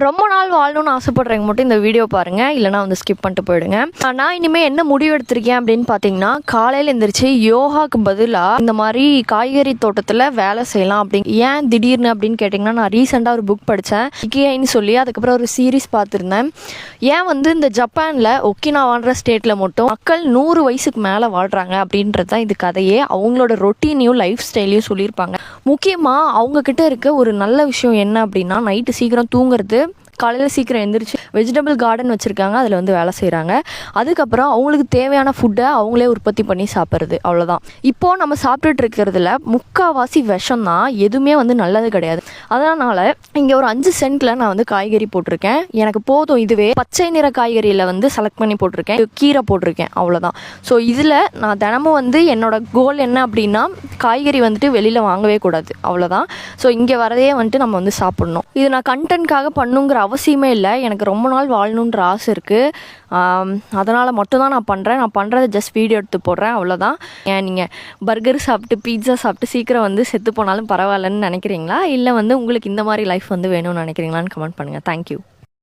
ரொம்ப நாள் வாழணும்னு ஆசைப்படுறவங்க மட்டும் இந்த வீடியோ பாருங்கள், இல்லைனா வந்து ஸ்கிப் பண்ணிட்டு போயிடுங்க. நான் இனிமேல் என்ன முடிவு எடுத்திருக்கேன் அப்படின்னு பார்த்தீங்கன்னா, காலையில் எழுந்திரிச்சு யோகாவுக்கு பதிலாக இந்த மாதிரி காய்கறி தோட்டத்தில் வேலை செய்யலாம் அப்படின்னு. ஏன் திடீர்னு அப்படின்னு கேட்டிங்கன்னா, நான் ரீசெண்டாக ஒரு புக் படித்தேன், இக்கிகைன்னு சொல்லி. அதுக்கப்புறம் ஒரு சீரீஸ் பார்த்துருந்தேன். ஏன் வந்து இந்த ஜப்பானில் ஒக்கினாவான்ற ஸ்டேட்டில் மட்டும் மக்கள் 100 வயசுக்கு மேலே வாழ்கிறாங்க அப்படின்றது தான் இது கதையே. அவங்களோட ரொட்டீனையும் லைஃப் ஸ்டைலையும் சொல்லியிருப்பாங்க. முக்கியமாக அவங்கக்கிட்ட இருக்க ஒரு நல்ல விஷயம் என்ன அப்படின்னா, நைட்டு சீக்கிரம் தூங்குறது, காலையில் சீக்கிரம் எழுந்திரிச்சு வெஜிடபிள் கார்டன் வச்சுருக்காங்க, அதில் வந்து வேலை செய்கிறாங்க. அதுக்கப்புறம் அவங்களுக்கு தேவையான ஃபுட்டை அவங்களே உற்பத்தி பண்ணி சாப்பிட்றது, அவ்வளோதான். இப்போது நம்ம சாப்பிட்டுட்டு இருக்கிறதுல முக்கால்வாசி விஷம் தான், எதுவுமே வந்து நல்லது கிடையாது. அதனால் இங்கே ஒரு 5 சென்ட்டில் நான் வந்து காய்கறி போட்டிருக்கேன். எனக்கு போதும் இதுவே. பச்சை நிற காய்கறியில் வந்து செலக்ட் பண்ணி போட்டிருக்கேன், கீரை போட்டிருக்கேன், அவ்வளோதான். ஸோ இதில் நான் தினமும் வந்து என்னோடய கோல் என்ன அப்படின்னா, காய்கறி வந்துட்டு வெளியில் வாங்கவே கூடாது, அவ்வளோதான். ஸோ இங்கே வரதே வந்துட்டு நம்ம வந்து சாப்பிட்ணும். இது நான் கண்டென்ட்காக பண்ணுங்கிற அவசியமே இல்லை. எனக்கு ரொம்ப நாள் வாழணுன்ற ஆசை இருக்குது. அதனால் மட்டும்தான் நான் பண்ணுறேன். நான் பண்ணுறதை ஜஸ்ட் வீடியோ எடுத்து போடுறேன், அவ்வளோதான். ஏன் நீங்கள் பர்கர் சாப்பிட்டு பீட்சா சாப்பிட்டு சீக்கிரம் வந்து செத்து போனாலும் பரவாயில்லன்னு நினைக்கிறீங்களா, இல்லை வந்து உங்களுக்கு இந்த மாதிரி லைஃப் வந்து வேணும்னு நினைக்கிறீங்களான்னு கமெண்ட் பண்ணுங்கள். தேங்க்யூ.